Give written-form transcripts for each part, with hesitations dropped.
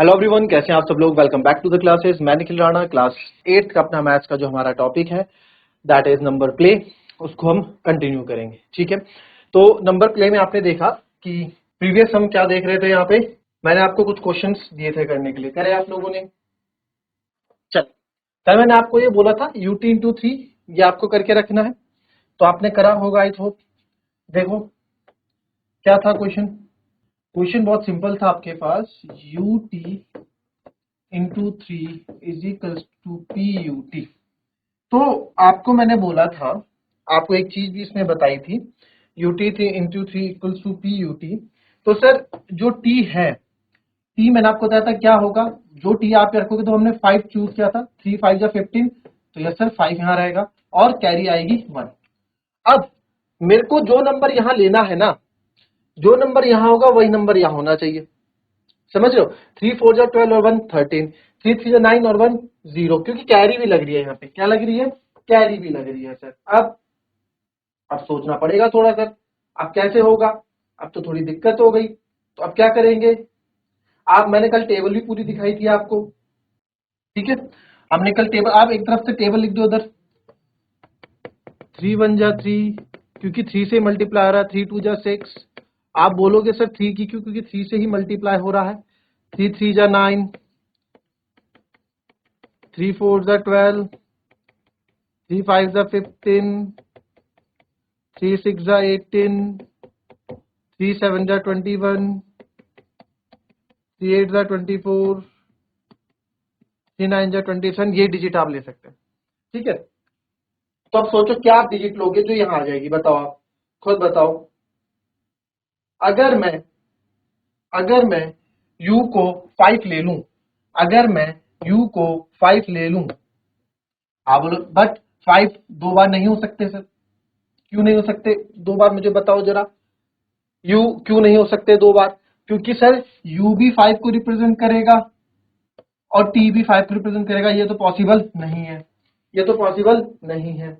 Hello everyone, कैसे हैं आप सब लोग। Welcome back to the classes. मैं निखिल राणा, क्लास 8 का अपना मैथ्स का जो हमारा टॉपिक है दैट इज नंबर प्ले, उसको हम कंटिन्यू करेंगे। ठीक है, तो नंबर प्ले में आपने देखा कि प्रीवियस हम क्या देख रहे थे। यहाँ पे मैंने आपको कुछ क्वेश्चंस दिए थे करने के लिए, करे आप लोगों ने। चल, कल मैंने आपको ये बोला था यूटी इंटू 3 ये आपको करके रखना है, तो आपने करा होगा आई होप। देखो क्या था क्वेश्चन। क्वेश्चन बहुत सिंपल था आपके पास, U T into 3 is equals to P U T. तो आपको मैंने बोला था, आपको एक चीज भी इसमें बताई थी, यू टी थी into 3 equals to P U T. तो सर जो टी है, टी मैंने आपको बताया था क्या होगा, जो टी आप रखोगे, तो हमने 5 चूज किया था, 3 5 जा 15, तो यस सर 5 यहाँ रहेगा और कैरी आएगी 1। अब मेरे को जो नंबर यहाँ लेना है ना, जो नंबर यहाँ होगा वही नंबर यहाँ होना चाहिए, समझ रहे हो। 3 4 जा 12 और 1 13, 3 3 जा 9 और 1 0, क्योंकि कैरी भी लग रही है यहाँ पे। क्या लग रही है? कैरी भी लग रही है सर। अब सोचना पड़ेगा थोड़ा सर, अब कैसे होगा। अब तो थोड़ी दिक्कत हो गई, तो अब क्या करेंगे। आप, मैंने कल टेबल भी पूरी दिखाई थी आपको, ठीक है। हमने कल टेबल, आप एक तरफ से टेबल लिख दो उधर। 3 1 जा 3, क्योंकि 3 से मल्टीप्लाई हो रहा है। 3 2 जा 6, आप बोलोगे सर 3 की क्यों, क्योंकि 3 से ही मल्टीप्लाई हो रहा है। 3 3 जा 9, 3 4 जा 12, 3 5 जा 15, 3 6 जा 18, 3 7 जा 21, 3 8 जा 24, 3 9 जा 27। ये डिजिट आप ले सकते हैं, ठीक है। तो अब सोचो क्या आप डिजिट लोगे जो यहां आ जाएगी, बताओ आप खुद बताओ। अगर मैं अगर मैं u को 5 ले लूं, अगर मैं u को 5 ले लूं, आप बोलो बट 5 दो बार नहीं हो सकते सर। क्यों नहीं हो सकते दो बार, मुझे बताओ जरा। u क्यों नहीं हो सकते दो बार? क्योंकि सर u भी 5 को रिप्रेजेंट करेगा और t भी 5 को रिप्रेजेंट करेगा, ये तो पॉसिबल नहीं है, ये तो पॉसिबल नहीं है।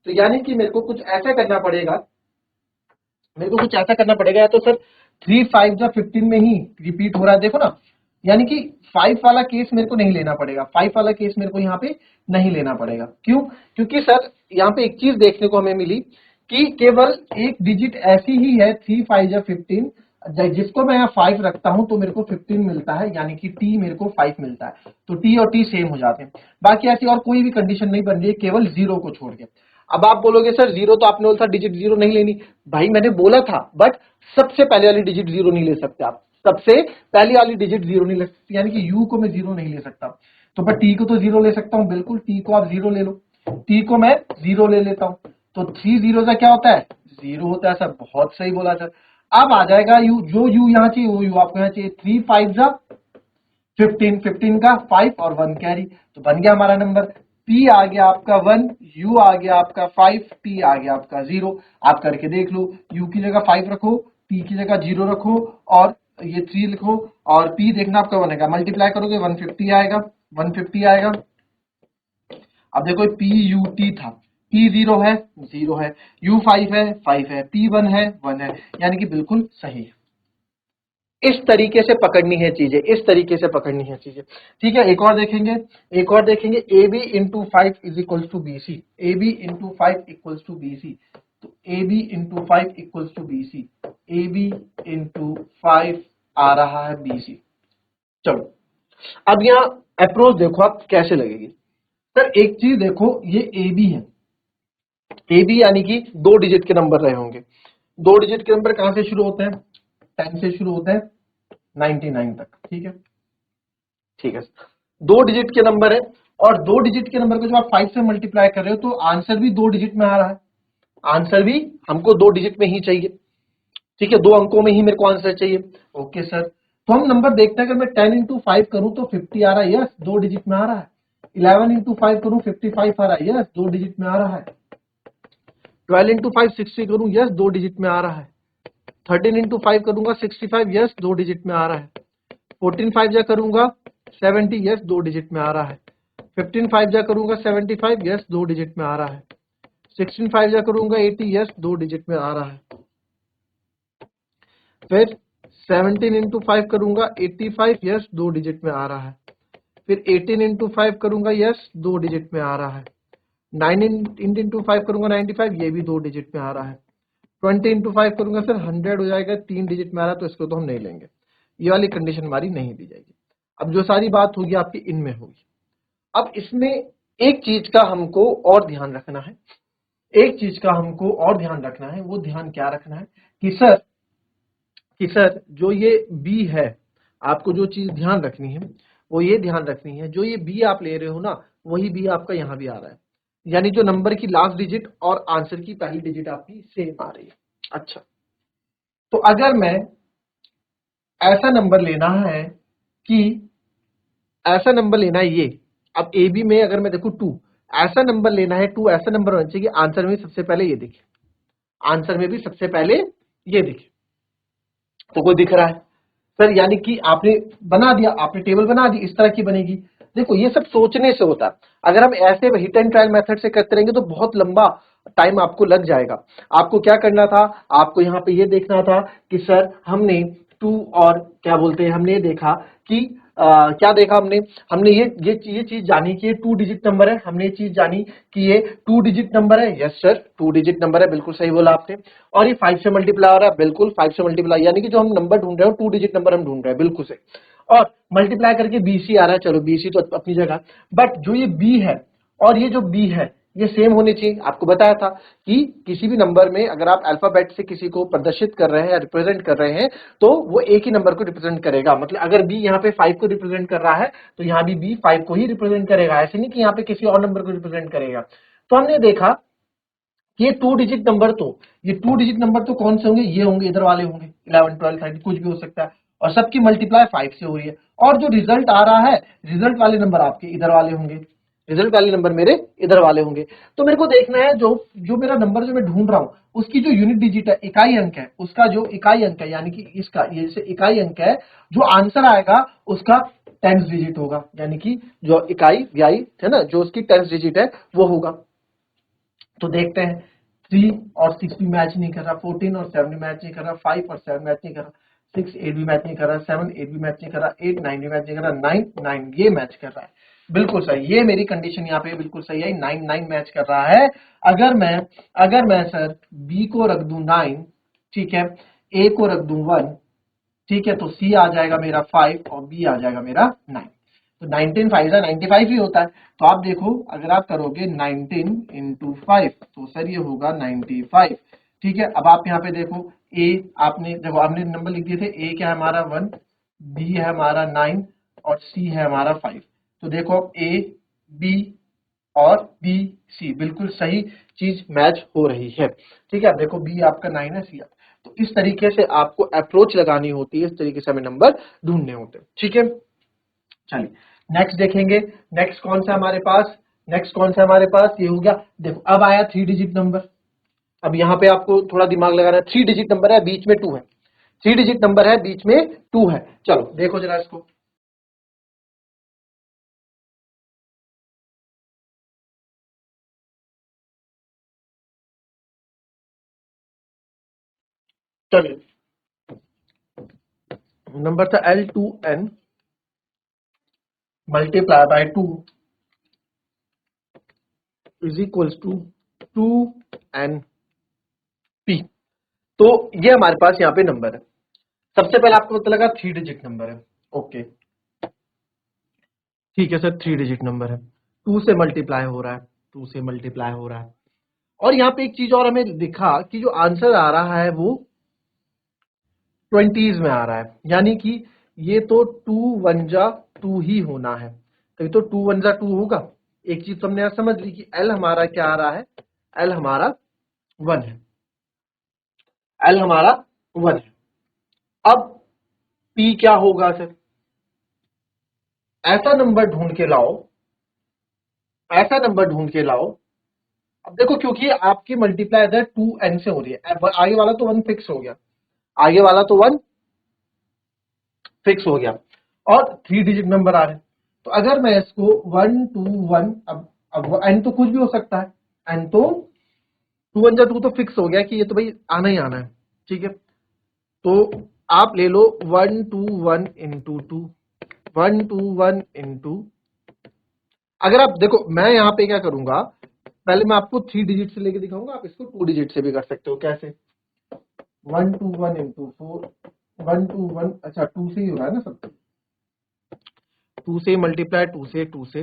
तो यानी कि मेरे को कुछ ऐसा करना पड़ेगा, मेरे को कुछ ऐसा करना पड़ेगा, या तो सर 3 5 जा 15 में ही रिपीट हो रहा है, देखो ना। यानी कि 5 वाला केस मेरे को नहीं लेना पड़ेगा, 5 वाला केस मेरे को यहाँ पे नहीं लेना पड़ेगा। क्यों? क्योंकि सर यहाँ पे एक चीज देखने को हमें मिली कि केवल एक डिजिट ऐसी ही है 3 5 जा 15, जिसको मैं यहाँ 5 रखता हूं तो मेरे को 15 मिलता है, यानी कि t मेरे को 5 मिलता है। तो t और t सेम हो जाते हैं। बाकी ऐसी और कोई भी कंडीशन नहीं बन रही है, केवल 0 को छोड़ के। अब आप बोलोगे सर जीरो तो आपने बोला था डिजिट 0 नहीं लेनी। भाई मैंने बोला था, बट सबसे पहले वाली डिजिट 0 नहीं ले सकते आप, सबसे पहली वाली डिजिट 0 नहीं ले सकते, यानी कि u को मैं 0 नहीं ले सकता। तो पर t को तो 0 ले सकता हूं, बिल्कुल t को आप 0 ले लो, t को मैं 0 ले लेता हूं। तो 3 0 का क्या होता है? 0 होता है सर, बहुत सही बोला सर। अब आ जाएगा u, जो u यहाँ चाहिए वो u आपको यहाँ चाहिए। 3 5 जा 15, 15 का 5 और 1 कैरी, तो बन गया हमारा नंबर। P आ गया आपका 1, U आ गया आपका 5, T आ गया आपका 0। आप करके देख लो, U की जगह 5 रखो, T की जगह 0 रखो और ये 3 लिखो, और P देखना आपका बनेगा, मल्टीप्लाई करोगे 150 आएगा, 150 आएगा। अब देखो P U T था, P 0 है, 0 है, U 5 है, 5 है, P 1 है, 1 है, यानी कि बिल्कुल सही है। इस तरीके से पकड़नी है चीजें, इस तरीके से पकड़नी है चीजें, ठीक है। एक और देखेंगे, एक और देखेंगे। A B into 5 is equals to B C, A B into 5 equals to B C. तो A B into 5 equals to B C, A B into 5 आ रहा है बी सी। चलो अब यहाँ अप्रोच देखो आप कैसे लगेगी। सर एक चीज देखो, ये ए बी है, ए बी यानी कि 2 डिजिट के नंबर रहे होंगे। 2 डिजिट के नंबर कहां से शुरू होते हैं? 10 से शुरू होते हैं 99 तक, ठीक है, ठीक है। 2 डिजिट के नंबर है, और 2 डिजिट के नंबर को जब आप 5 से मल्टीप्लाई कर रहे हो तो आंसर भी 2 डिजिट में आ रहा है, आंसर भी हमको 2 डिजिट में ही चाहिए, ठीक है, 2 अंकों में ही मेरे को आंसर चाहिए। ओके सर, तो हम नंबर देखते हैं, अगर मैं 10 इंटू 5 करूं तो 50 आ रहा है, यस 2 डिजिट में आ रहा है। 11 इंटू 5 करूं 55 आ रहा है, यस 2 डिजिट में आ रहा है। 12 इंटू 5 60 करूं, यस 2 डिजिट में आ रहा है। 13 इंटू 5 करूंगा 65, यस 2 डिजिट में आ रहा है। 14 5 जा करूंगा 70, यस 2 डिजिट में आ रहा है। 15 5 जा करूंगा 75, यस 2 डिजिट में आ रहा है। 16 5 जा करूंगा 80, यस 2 डिजिट में आ रहा है। फिर 17 इंटू 5 करूंगा 85, यस 2 डिजिट में आ रहा है। फिर 18 इंटू 5 करूंगा, यस 2 डिजिट में आ रहा है। 9 इंटू 5 करूंगा 95, ये भी 2 डिजिट में आ रहा है। 20 इंटू 5 करूंगा सर 100 हो जाएगा, 3 डिजिट में आ रहा है, तो इसको तो हम नहीं लेंगे, ये वाली कंडीशन हमारी नहीं दी जाएगी। अब जो सारी बात होगी आपकी इनमें होगी। अब इसमें एक चीज का हमको और ध्यान रखना है, एक चीज का हमको और ध्यान रखना है। वो ध्यान क्या रखना है कि सर जो ये बी है, आपको जो चीज ध्यान रखनी है वो ये ध्यान रखनी है, जो ये बी आप ले रहे हो ना, वही बी आपका यहां भी आ रहा है, यानी जो नंबर की लास्ट डिजिट और आंसर की पहली डिजिट आपकी सेम आ रही है। अच्छा, तो अगर मैं ऐसा नंबर लेना है कि ऐसा नंबर लेना है ये, अब ए बी में अगर मैं देखूं 2, ऐसा नंबर लेना है 2, ऐसा नंबर होना चाहिए कि आंसर में सबसे पहले ये दिखे, आंसर में भी सबसे पहले ये दिखे। तो कोई दिख रहा है सर, यानी कि आपने बना दिया, आपने टेबल बना दी, इस तरह की बनेगी। देखो ये सब सोचने से होता है, अगर हम ऐसे हिट एंड ट्रायल मेथड से करते रहेंगे तो बहुत लंबा टाइम आपको लग जाएगा। आपको क्या करना था, आपको यहाँ पे ये देखना था कि सर हमने 2 और क्या बोलते हैं, हमने ये देखा कि क्या देखा हमने, हमने ये चीज जानी कि ये 2 डिजिट नंबर है, हमने ये चीज जानी कि ये 2 डिजिट नंबर है, यस सर 2 डिजिट नंबर है, बिल्कुल सही बोला आपने। और ये 5 से मल्टीप्लाई हो रहा है, बिल्कुल 5 से मल्टीप्लाई, यानी कि जो हम नंबर ढूंढ रहे हो 2 डिजिट नंबर हम ढूंढ रहे हैं, बिल्कुल सही। और मल्टीप्लाई करके बीसी आ रहा है, चलो बीसी तो अपनी जगह, बट जो ये बी है और ये जो बी है ये सेम होने चाहिए। आपको बताया था कि किसी भी नंबर में अगर आप अल्फाबेट से किसी को प्रदर्शित कर रहे हैं या रिप्रेजेंट कर रहे हैं तो वो एक ही नंबर को रिप्रेजेंट करेगा। मतलब अगर बी यहाँ पे 5 को रिप्रेजेंट कर रहा है तो यहाँ भी बी 5 को ही रिप्रेजेंट करेगा, ऐसे नहीं कि यहाँ पे किसी और नंबर को रिप्रेजेंट करेगा। तो हमने देखा कि ये 2 डिजिट नंबर, तो ये 2 डिजिट नंबर तो कौन से होंगे, ये होंगे, इधर वाले होंगे, 11 12 13 कुछ भी हो सकता है, और सबकी मल्टीप्लाई 5 से हो रही है। और जो रिजल्ट आ रहा है, रिजल्ट वाले नंबर आपके इधर वाले होंगे, रिजल्ट वाले नंबर मेरे इधर वाले होंगे। तो मेरे को देखना है जो जो मेरा नंबर जो मैं ढूंढ रहा हूं उसकी जो यूनिट डिजिट है, इकाई अंक है, उसका जो इकाई अंक है, यानी कि इसका ये जैसे इकाई अंक है, जो आंसर आएगा उसका 10th डिजिट होगा, यानी कि जो इकाई व्याई है ना, जो उसकी 10th डिजिट है वो होगा। तो देखते हैं 3 और 6 भी मैच नहीं कर रहा, 14 और 7 भी मैच नहीं कर रहा, 5 और 7 मैच नहीं कर रहा, 6 8 भी मैच नहीं कर रहा, 7 8 भी मैच नहीं कर रहा, 8 9 भी मैच नहीं कर रहा, 9 9 ये मैच कर रहा है, बिल्कुल सही। ये मेरी कंडीशन यहाँ पे बिल्कुल सही है, 9 9 मैच कर रहा है। अगर मैं सर बी को रख दूं 9, ठीक है, ए को रख दूं 1, ठीक है, तो सी आ जाएगा मेरा 5 और बी आ जाएगा मेरा 9। तो 19 5 95 ही होता है। तो आप देखो अगर आप करोगे 19 इंटू 5 तो सर ये होगा 95। ठीक है, अब आप यहाँ पे देखो ए, आपने देखो आपने नंबर लिख दिए थे, ए क्या है हमारा 1, बी है हमारा 9 और सी है हमारा 5। तो देखो ए बी और बी सी बिल्कुल सही चीज मैच हो रही है। ठीक है, देखो बी आपका 9 है, सी। तो इस तरीके से आपको अप्रोच लगानी होती है, इस तरीके से हमें नंबर ढूंढने होते हैं। ठीक है, चलिए नेक्स्ट देखेंगे। नेक्स्ट कौन सा हमारे पास, नेक्स्ट कौन सा हमारे पास, ये हो गया। देखो अब आया 3 डिजिट नंबर। अब यहाँ पे आपको थोड़ा दिमाग लगाना है, 3 डिजिट नंबर है, बीच में 2 है, 3 डिजिट नंबर है, बीच में 2 है। चलो देखो जरा इसको, चलिए नंबर था L2N multiply by 2 is equals to 2NP। तो ये हमारे पास यहाँ पे नंबर है। सबसे पहले आपको पता लगा 3 डिजिट नंबर है, ओके ठीक है सर, 3 डिजिट नंबर है, 2 से मल्टीप्लाई हो रहा है, 2 से मल्टीप्लाई हो रहा है। और यहाँ पे एक चीज और हमें दिखा कि जो आंसर आ रहा है वो 20s में आ रहा है, यानी कि ये तो 2 1 जा 2 ही होना है, तभी तो 2 1 जा 2 होगा। एक चीज तो हमने यहाँ समझ ली कि L हमारा क्या आ रहा है, L हमारा 1 है, L हमारा 1 है। अब P क्या होगा सर, ऐसा नंबर ढूंढ के लाओ, ऐसा नंबर ढूंढ के लाओ। अब देखो क्योंकि आपकी मल्टीप्लाई इधर 2N से हो रही है, आगे वाला तो 1 फिक्स हो गया, आगे वाला तो 1 फिक्स हो गया, और 3 डिजिट नंबर आ रहे हैं। तो अगर मैं इसको 1 2 1, अब एन तो कुछ भी हो सकता है, एन तो 2 1 जा 2 तो फिक्स हो गया कि ये तो भाई आना ही आना है। ठीक है, तो आप ले लो 121 इंटू 2, 121 इंटू, अगर आप देखो मैं यहाँ पे क्या करूंगा, पहले मैं आपको 3 डिजिट से लेके दिखाऊंगा, आप इसको 2 डिजिट से भी कर सकते हो। कैसे? 121 इंटू 4, 121, अच्छा 2 से ही हो रहा है ना सब, 2 से मल्टीप्लाई, 2 से, 2 से,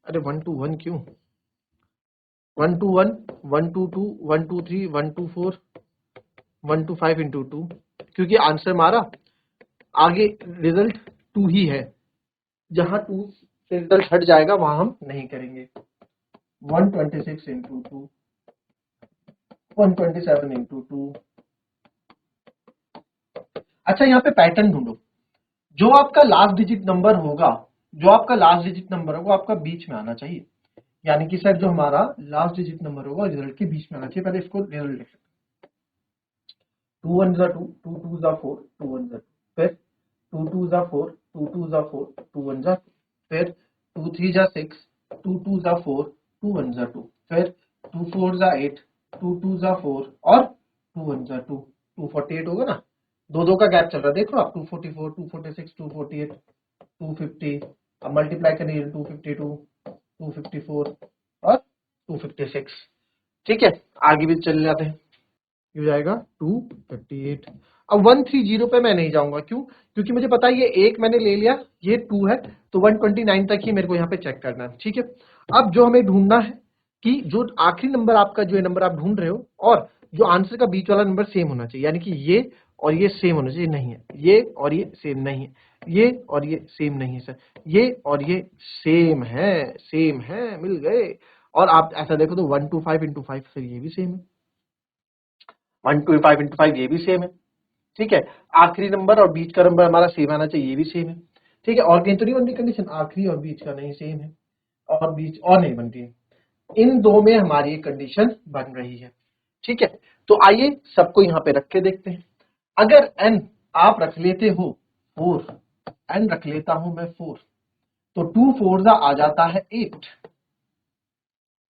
अरे 121 क्यों, 121, 122, 123, 124, 125 इंटू 2, क्योंकि आंसर हमारा आगे रिजल्ट 2 ही है, जहां 2 से रिजल्ट हट जाएगा वहां हम नहीं करेंगे। 126 इंटू 2, 127 इंटू 2। अच्छा यहाँ पे पैटर्न ढूंढो, जो आपका लास्ट डिजिट नंबर होगा, जो आपका लास्ट डिजिट नंबर होगा आपका बीच में आना चाहिए, यानी कि सर जो हमारा लास्ट डिजिट नंबर होगा रिजल्ट के बीच में आना चाहिए। पहले इसको रिजल्ट लिख सकते, 2 1 2, 2 2 4, 2 1 2, फिर 2 2 4, 2 2 4, 2 1 2, फिर 2 3 6, 2 2 4, 2 1 2, फिर 2 4 8, 2 2 4 और 2 1 2, 248 होगा ना, दो दो का गैप चल रहा है, देखो आप 244, 246, 248, 250, अब मल्टीप्लाई करिए 252, 254 और 256। ठीक है, आगे भी चल जाते हैं, हो जाएगा 238। अब 130 पे मैं नहीं जाऊंगा, क्यों? क्योंकि मुझे पता है ये एक मैंने ले लिया, ये 2 है, तो 129 तक ही मेरे को यहाँ पे चेक करना है। ठीक है, अब जो हमें ढूंढना है कि जो आखिरी नंबर आपका, जो नंबर आप ढूंढ रहे हो और जो आंसर का बीच वाला नंबर सेम होना चाहिए, यानी कि ये और ये सेम होना चाहिए, नहीं है, ये और ये सेम नहीं है, ये और ये सेम नहीं है सर, ये और ये सेम है, मिल गए। और आप ऐसा देखो तो 125 इंटू 5 सर ये भी सेम है, 125 इंटू 5 ये भी सेम है। ठीक है, आखिरी नंबर और बीच का नंबर हमारा सेम आना चाहिए, ये भी सेम है। ठीक है, और कहीं तो नहीं बनती कंडीशन, आखिरी और बीच का नहीं सेम है, और बीच और नहीं बनती है, इन दो में हमारी एक कंडीशन बन रही है। ठीक है, तो आइए सबको यहाँ पे रख के देखते हैं। अगर n आप रख लेते हो 4, n रख लेता हूं मैं 4, तो 2 4 आ जाता है 8,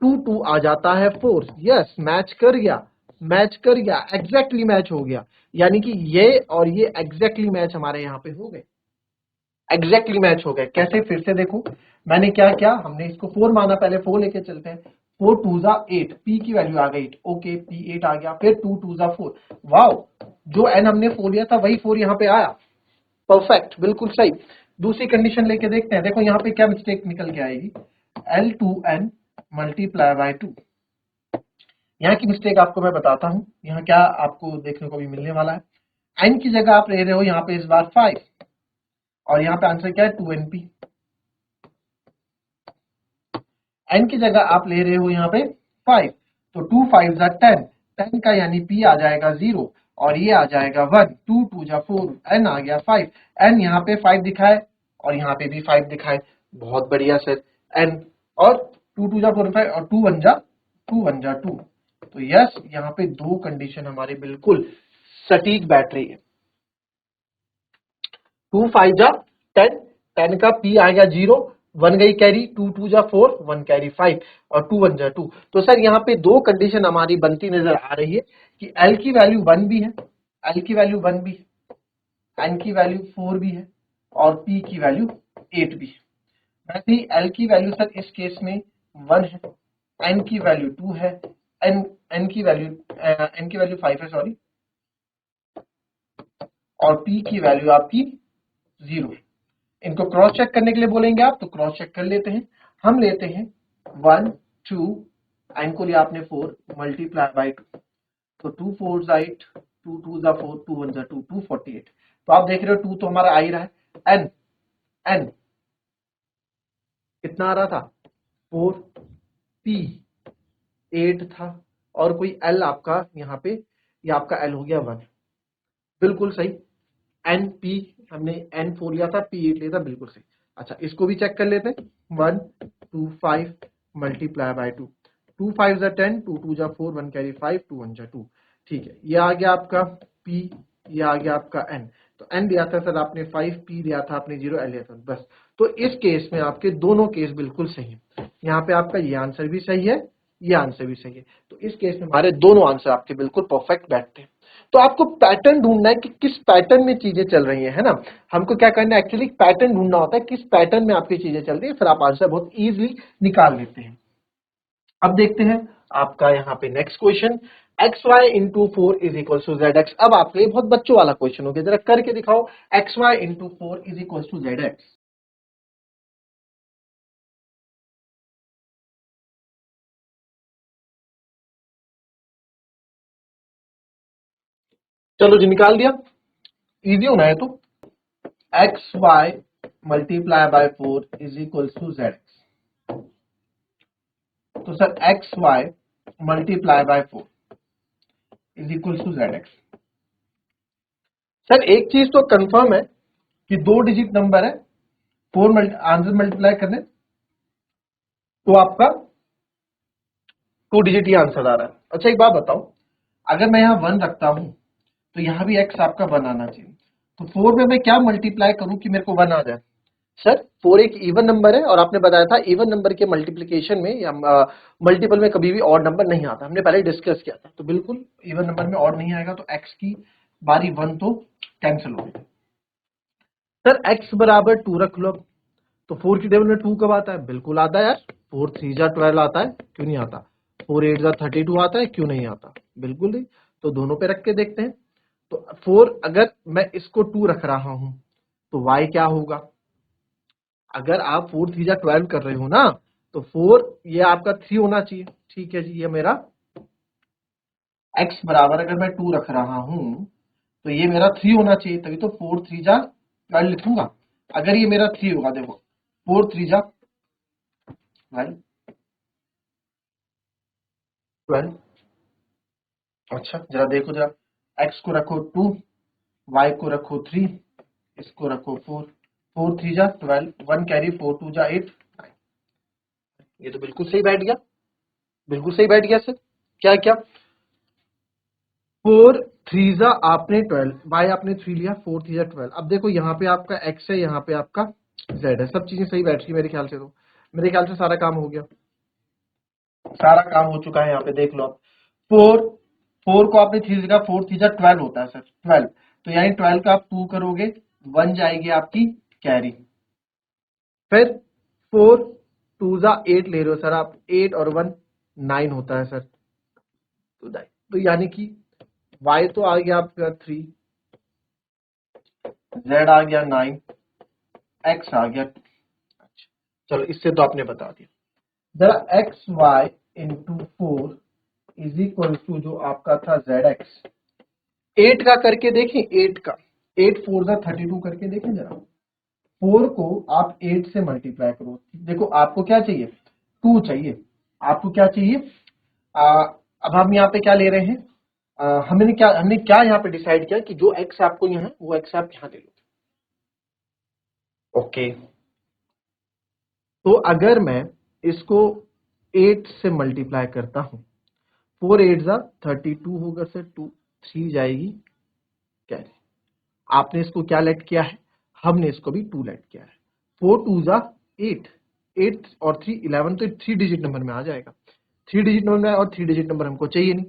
2 2 आ जाता है 4, यस मैच कर गया, मैच कर गया, एग्जैक्टली मैच हो गया, यानी कि ये और ये एग्जैक्टली मैच हमारे यहाँ पे हो गए, एग्जैक्टली मैच हो गए। कैसे? फिर से देखो, मैंने क्या किया, हमने इसको 4 माना, पहले 4 लेके चलते हैं, 4 2 8, p की वैल्यू आ गई 8, ओके p 8 आ गया, फिर 2 2 4, वाओ, जो n हमने 4 लिया था वही 4 यहाँ पे आया, परफेक्ट, बिल्कुल सही। दूसरी कंडीशन लेके देखते हैं, देखो यहाँ पे क्या मिस्टेक निकल के आएगी, L2n मल्टीप्लाई बाय 2। यहाँ की मिस्टेक आपको मैं बताता हूँ, यहाँ क्या आपको देखने को भी मिलने वाला है, n की जगह आप ले रहे हो यहाँ पे इस बार 5, और यहाँ पे आंसर क्या है 2np, n की जगह आप ले रहे हो यहाँ पे 5, तो 2 5 10, 10 का यानी p आ जाएगा 0, और ये आ जाएगा 1, 2 2 4, n आ गया 5, n यहाँ पे 5 दिखाए और यहाँ पे भी 5 दिखाए, बहुत बढ़िया सर, n और 2 2 4 5 और 2 1 2, तो यस यहाँ पे दो कंडीशन हमारे बिल्कुल सटीक बैठ रही है। 2 5 10, 10 का p आ गया 0, 1 गई कैरी, 2 2 4, 1 कैरी 5, और 2 1 2। तो सर यहाँ पे दो कंडीशन हमारी बनती नजर आ रही है कि L की वैल्यू 1 भी है, L की वैल्यू 1 भी है, N की वैल्यू 4 भी है, और P की वैल्यू 8 भी है। वैसे ही L की वैल्यू सर इस केस में 1 है, N की वैल्यू 2 है, N की वैल्यू 5 है, सॉरी, और P की वैल्यू आपकी 0 है। इनको क्रॉस चेक करने के लिए बोलेंगे आप, तो क्रॉस चेक कर लेते हैं। हम लेते हैं 1 2, एन को लिया आपने 4 मल्टीप्लाई बाय 2, तो 2 4 8, 2 2 4, 2 1 2, 248। तो आप देख रहे हो 2 तो हमारा आ ही रहा है, एन एन कितना आ रहा था 4, पी 8 था, और कोई एल आपका यहाँ पे, ये आपका एल हो गया 1, बिल्कुल सही। एन पी हमने एन 4 लिया था, पी 8 लिया था, बिल्कुल सही। अच्छा इसको भी चेक कर लेते हैं, 1 2 5 मल्टीप्लाई बाय 2, 2 5 10, 2 2 4, 1 कैरी 5, 2 1 2। ठीक है, ये आ गया आपका p, ये आ गया आपका n, तो n दिया था सर आपने 5, p दिया था आपने 0, l लिया था बस। तो इस केस में आपके दोनों केस बिल्कुल सही है, यहाँ पे आपका ये आंसर भी सही है, ये आंसर भी सही है, तो इस केस में हमारे दोनों आंसर आपके बिल्कुल परफेक्ट बैठते हैं। तो आपको पैटर्न ढूंढना है कि किस पैटर्न में चीजें चल रही है ना। हमको क्या करना है, एक्चुअली पैटर्न ढूंढना होता है, किस पैटर्न में आपकी चीजें चल रही है, फिर आप आंसर बहुत इजीली निकाल लेते हैं। अब देखते हैं आपका यहाँ पे next question, X Y into 4 is equal to Z X. अब आपके लिए बहुत बच्चों वाला क्वेश्चन हो गया, जरा करके दिखाओ, X Y into 4 is equal to Z X. चलो जी निकाल दिया, इजी होना है तो। X Y multiply by 4 is equal to Z X. तो sir X Y multiply by 4 is equal to Z X. Sir एक चीज तो कंफर्म है कि 2 डिजिट नंबर है, आंसर मल्टीप्लाई करने तो आपका 2 डिजिट ही आंसर आ रहा है। अच्छा एक बात बताओ, अगर मैं यहाँ 1 रखता हूं तो यहाँ भी एक्स आपका 1 आना चाहिए, तो 4 में मैं क्या मल्टीप्लाई करूं कि मेरे को 1 आ जाए। सर 4 एक इवन नंबर है, और आपने बताया था इवन नंबर के मल्टीप्लिकेशन में या मल्टीपल में कभी भी ऑड नंबर नहीं आता, हमने पहले डिस्कस किया था। तो बिल्कुल इवन नंबर में ऑड नहीं आएगा, तो एक्स की बारी 1 तो कैंसिल हो गई। सर एक्स बराबर 2 रख लो, तो 4 की टेबल में 2 कब आता है, बिल्कुल आता है यार, 4 3 जा 12 आता है, क्यों नहीं आता, 4 8 जा 32 आता है, क्यों नहीं आता, बिल्कुल नहीं। तो दोनों पे रख के देखते हैं। तो 4 अगर मैं इसको 2 रख रहा हूं तो y क्या होगा, अगर आप 4 3 जा 12 कर रहे हो ना, तो 4 ये आपका 3 होना चाहिए। ठीक है जी, ये मेरा x बराबर, अगर मैं 2 रख रहा हूं तो ये मेरा 3 होना चाहिए, तभी तो 4 3 जा 12 लिखूंगा। अगर ये मेरा 3 होगा, देखो 4 3 जा 12। अच्छा जरा देखो जरा, x को रखो 2, y को रखो 3, इसको रखो 4, 4 3 जा 12, 1 कैरी, 4 2 जा 8, 9। ये तो बिल्कुल सही बैठ गया, बिल्कुल सही बैठ गया सर। क्या क्या, 4 3 जा आपने 12, y आपने 3 लिया, 4 3 जा 12। अब देखो यहाँ पे आपका x है, यहाँ पे आपका z है, सब चीजें सही बैठ रही मेरे ख्याल से। तो मेरे ख्याल से सारा काम हो गया, सारा काम हो चुका है। यहाँ पे देख लो आप, 4 4 को आपने 3 लिखा, 4 3 जा 12 होता है सर, 12। तो यानी 12 का आप 2 करोगे, 1 जाएगी आपकी कैरी। फिर 4 2 जा 8 ले रहे हो सर आप, 8 और 1 9 होता है सर। तो यानी कि y तो आ गया आपका 3, z आ गया 9, x आ गया 2। अच्छा चलो, इससे तो आपने बता दिया। जरा X Y into 4 is equal to जो आपका था जेड एक्स, 8 का करके देखें, 8 का, 8 4 जा 32 करके देखें जरा। 4 को आप 8 से मल्टीप्लाई करो, देखो आपको क्या चाहिए, 2 चाहिए, आपको क्या चाहिए। अब हम यहाँ पे क्या ले रहे हैं, हमने क्या यहाँ पे डिसाइड किया कि जो एक्स आपको यहाँ है वो एक्स आप यहाँ ले लो। ओके, तो अगर मैं इसको 8 से मल्टीप्लाई करता हूं, 4 8 जा 32 होगा सर, 2 3 जाएगी कैरी। आपने इसको क्या लेट किया है, हमने इसको भी 2 लेट किया है। 4 2 जा 8, 8 और 3 11, तो 3 डिजिट नंबर में आ जाएगा। 3 डिजिट नंबर में, और 3 डिजिट नंबर हमको चाहिए नहीं।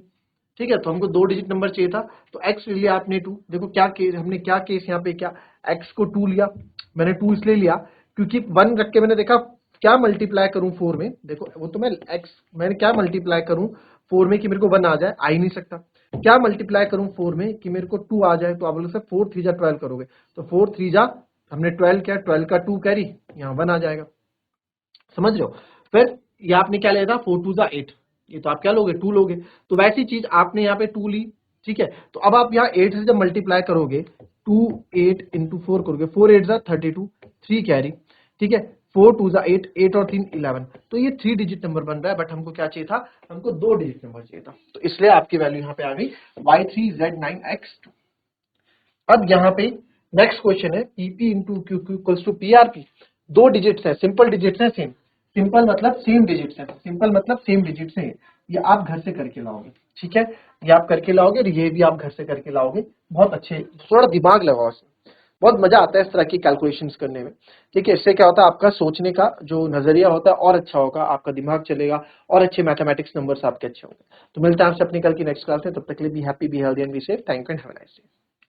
ठीक है, तो हमको 2 डिजिट नंबर चाहिए था, तो x ले लिया आपने 2। देखो क्या केस, हमने क्या केस यहाँ पे, क्या x को 2 लिया, मैंने 2 इसलिए लिया क्योंकि 1 रख के मैंने देखा क्या मल्टीप्लाई करूं 4 में, देखो वो तो मैंने क्या मल्टीप्लाई करूं 4 में कि मेरे को 1 आ जाए, आ ही नहीं सकता। क्या मल्टीप्लाई करूं 4 में कि मेरे को 2 आ जाए, तो आप बोलो सर 4 3 जा 12 करोगे, तो 4 3 जा, हमने 12 किया, 12 का 2 कैरी, यहाँ 1 आ जाएगा। समझ रहे हो। फिर ये आपने क्या लिया था, 4 2 जा 8, ये तो आप क्या लोगे, 2 लोगे। तो वैसी चीज आपने यहाँ पे 2 ली। ठीक है, तो अब आप यहाँ 8 से जब मल्टीप्लाई करोगे, 2 8 इंटू 4 करोगे, 4 8 जा 32, 3 कैरी। ठीक है, 4 2 जा 8, 8 और 3 11, तो ये 3 डिजिट नंबर बन रहा है, बट हमको क्या चाहिए था, हमको 2 डिजिट नंबर चाहिए था, तो इसलिए आपकी वैल्यू यहाँ पे आ गई y3z9x2। अब यहाँ पे नेक्स्ट क्वेश्चन है, PP into Q equals to PRP. 2 digits है, सिंपल डिजिट्स है, सेम, सिंपल मतलब सेम डिजिट्स है, सिंपल मतलब सेम डिजिट्स है। ये आप घर से करके लाओगे, ठीक है, ये आप करके लाओगे, और ये भी आप घर से करके लाओगे, बहुत अच्छे, थोड़ा दिमाग लगाओ इसमें। बहुत मजा आता है इस तरह की कैलकुलेशंस करने में। ठीक है, इससे क्या होता है, आपका सोचने का जो नजरिया होता है और अच्छा होगा, आपका दिमाग चलेगा और अच्छे मैथमेटिक्स नंबर्स आपके अच्छे होंगे। तो मिलते हैं आपसे अपनी कल की नेक्स्ट क्लास में, तब तक के लिए be happy, be healthy and be safe. Thank you and have a nice day.